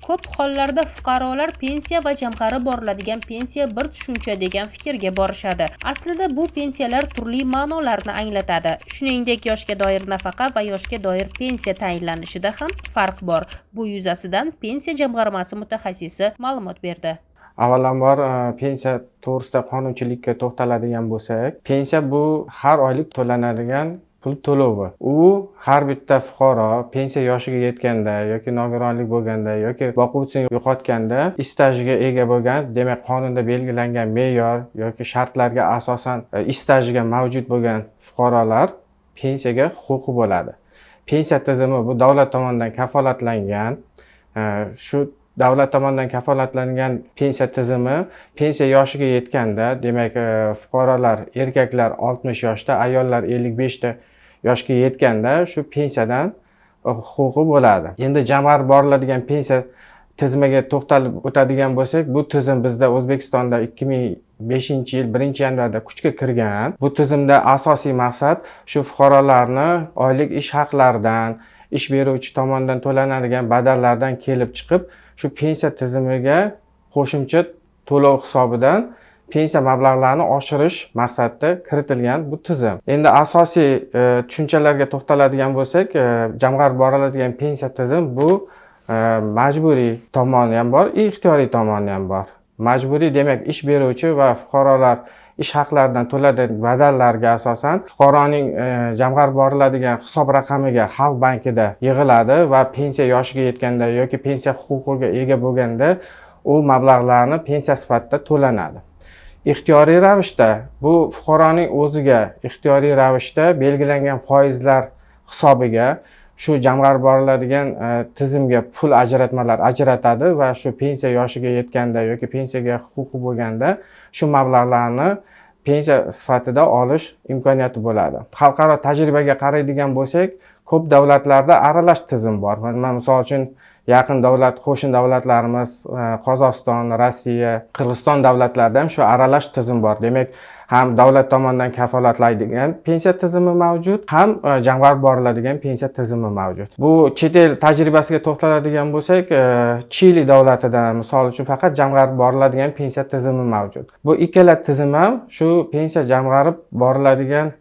Ko'p hollarda fuqarolar pensiya va jamg'arib boriladigan pensiya bir tushuncha degan fikrga borishadi. Aslida bu pensiyalar turli ma'nolarni anglatadi. Shuningdek, yoshga doir nafaqa va yoshga doir pensiya tayinlanishida ham farq bor. Bu yuzasidan pensiya jamg'armasi mutaxassisi ma'lumot berdi. Avvalambor pensiya to'g'risida qonunchilikka to'xtaladigan bo'lsak, pensiya bu har oylik to'lanadigan pul to'lovi. U har bitta fuqaro pensiya yoshiga yetganda yoki nogironlik bo'lganda yoki boquvchisini yo'qotganda stajiga ega bo'lgan, demak qonunda belgilangan me'yor yoki shartlarga asosan stajiga mavjud bo'lgan fuqarolar pensiyaga huquqi bo'ladi. Pensiya tizimi bu davlat tomonidan kafolatlangan, shu davlat tomonidan kafolatlangan pensiya tizimi pensiya yoshiga yetganda, demak fuqarolar erkaklar 60 yoshda, ayollar 55 yoshga yetganda shu pensiyadan huquqi bo'ladi. Endi jamg'arib boriladigan pensiya tizimiga to'xtalib o'tadigan bo'lsak, bu tizim bizda O'zbekistonda 2005-yil 1-yanvarda kuchga kirgan. Bu tizimda asosiy maqsad shu fuqarolarni oylik ish haqlaridan, ish beruvchi tomonidan to'lanadigan badallardan kelib chiqib, shu pensiya tizimiga qo'shimcha to'lov hisobidan pensiya mablag'larini oshirish maqsadida kiritilgan bu tizim. Endi asosiy tushunchalarga to'xtaladigan bo'lsak, jamg'arib boriladigan pensiya tizimi bu majburiy tomoni ham bor, ixtiyoriy tomoni ham bor. Majburiy demak ish beruvchi va fuqarolar ish haqlaridan to'lanadigan badallarga asosan fuqaroning jamg'arib boriladigan hisob raqamiga Xalq bankida yig'iladi va pensiya yoshiga yetganda yoki pensiya huquqiga ega bo'lganda u mablag'larni pensiya sifatida to'lanadi. Ixtiyoriy ravishda bu fuqaroning o'ziga ixtiyoriy ravishda belgilangan foizlar hisobiga shu jamg'arib boriladigan tizimga pul ajratadi va shu pensiya yoshiga yetganda yoki pensiyaga huquqi bo'lganda shu mablag'larni pensiya sifatida olish imkoniyati bo'ladi. Xalqaro tajribaga qaraydigan bo'lsak, ko'p davlatlarda aralash tizim bor. Mana misol uchun yaqin davlat, qo'shni davlatlarimiz Qozog'iston, Rossiya, Qirg'iziston davlatlarida ham shu aralash tizim bor. Demak, ham davlat tomonidan kafolatlaydigan pensiya tizimi mavjud, ham jamg'arib boriladigan pensiya tizimi mavjud. Bu chet el tajribasiga to'xtaladigan bo'lsak, Chili davlatida misol uchun faqat jamg'arib boriladigan pensiya tizimi mavjud. Bu ikkala tizim ham shu pensiya jamg'arib boriladigan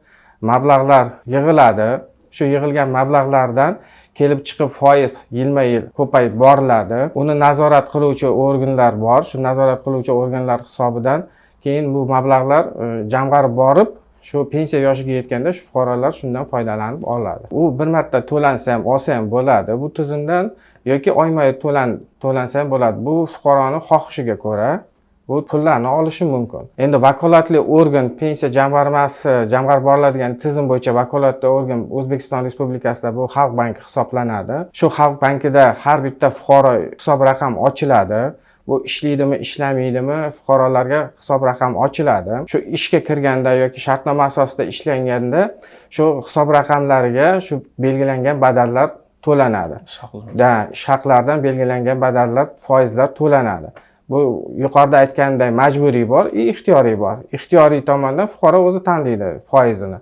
mablag'lar yig'iladi. Shu yig'ilgan mablag'lardan kelib chiqib foiz yilma-yil ko'payib boriladi. Uni nazorat qiluvchi organlar bor. Shu nazorat qiluvchi organlar hisobidan keyin bu mablag'lar jamg'arib borib, shu pensiya yoshiga yetganda shu fuqarolar shundan foydalanib oladi. U bir marta to'lansa ham, olsa ham bo'ladi bu tizimdan yoki oyma-oy to'lansa ham bo'ladi. Bu fuqaroning xohishiga ko'ra bu pullarni olishi mumkin. Endi vakolatli organ pensiya jamg'armasi jamg'arib boriladigan tizim bo'yicha vakolatli organ O'zbekiston Respublikasida bu Xalq banki hisoblanadi. Shu Xalq bankida har bitta fuqaro hisob raqam ochiladi. Bu ishlaydimi, ishlamaydimi, fuqarolarga hisob raqam ochiladi. Shu ishga kirganda yoki shartnoma asosida ishlanganda shu hisob raqamlariga shu belgilangan badallar to'lanadi. Ish haqlaridan belgilangan badallar, foizlar to'lanadi. Bu yuqorida aytganday majburiy bor, ixtiyoriy bor. Ixtiyoriy tomondan fuqaro o'zi tanlaydi foizini.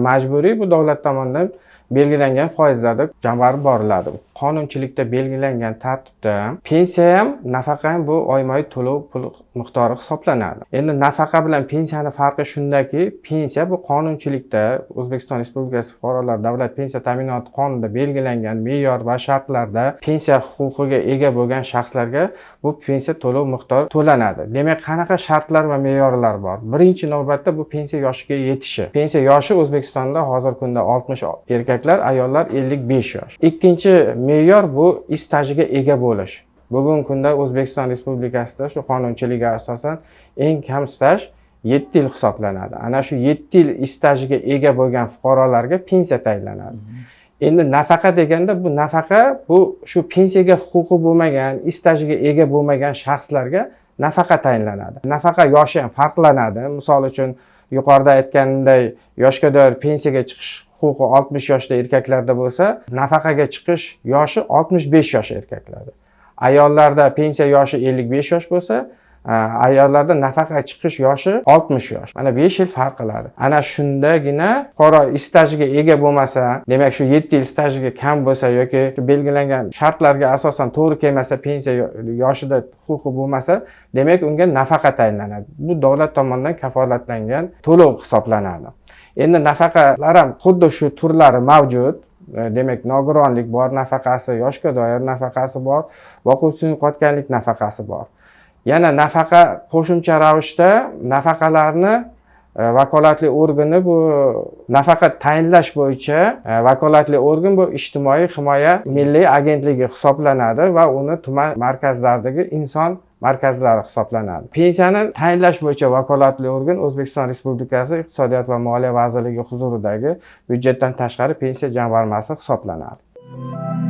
Majburiy bu davlat tomonidan belgilangan foizlarda jamg'arib boriladi. Qonunchilikda belgilangan tartibda pensiya ham, nafaqa ham bu oyma-oy to'lov pul miqdori hisoblanadi. Endi nafaqa bilan pensiyani farqi shundaki, pensiya bu qonunchilikda O'zbekiston Respublikasi fuqarolar davlat pensiya ta'minoti qonunida belgilangan me'yor va shartlarda pensiya huquqiga ega bo'lgan shaxslarga bu pensiya to'lov miqdori to'lanadi. Demak, qanaqa shartlar va me'yorlar bor? Birinchi navbatda bu pensiya yoshiga yetishi. Pensiya yoshi O'zbekistonda hozir kunda 60 erkaklar, ayollar 55 yosh. Ikkinchi me'yor bu stajiga ega bo'lish. Bugungi kunda O'zbekiston Respublikasida shu qonunchilikka asosan eng kam staj 7 yil hisoblanadi. Ana shu 7 yil stajiga ega bo'lgan fuqarolarga pensiya tayinlanadi. Endi nafaqa deganda bu nafaqa bu shu pensiyaga huquqi bo'lmagan, stajiga ega bo'lmagan shaxslarga nafaqa tayinlanadi. Nafaqa yoshi ham farqlanadi. Misol uchun yuqorida aytganimday yoshga doir pensiyaga chiqish huquqi 60 yoshda erkaklarda bo'lsa, nafaqaga chiqish yoshi 65 yosh erkaklarda. Ayollarda pensiya yoshi 55 yosh bo'lsa, ayollarda nafaqa chiqish yoshi 60 yosh. Mana 5 yil farq qiladi. Ana shundagina fuqaro stajiga ega bo'lmasa, demak shu 7 yil stajiga kam bo'lsa yoki shu belgilangan shartlarga asosan to'g'ri kelmasa, pensiya yoshida huquqi bo'lmasa, demak unga nafaqa tayinlanadi. Bu davlat tomonidan kafolatlangan to'lov hisoblanadi. Endi nafaqalar ham xuddi shu turlari mavjud. Demak, nogironlik bor nafaqasi, yoshga doir nafaqasi bor, boquvchi yo'qotganlik nafaqasi bor. Yana nafaqa qo'shimcha ravishda nafaqalarni vakolatli organi bu nafaqa tayinlash bo'yicha vakolatli organ bu ijtimoiy himoya milliy agentligi hisoblanadi va uni tuman markazlaridagi inson markazlari hisoblanadi. Pensiyani tayinlash bo'yicha vakolatli organ O'zbekiston Respublikasi Iqtisodiyot va Moliya vazirligi huzuridagi byudjetdan tashqari pensiya jamg'armasi hisoblanadi.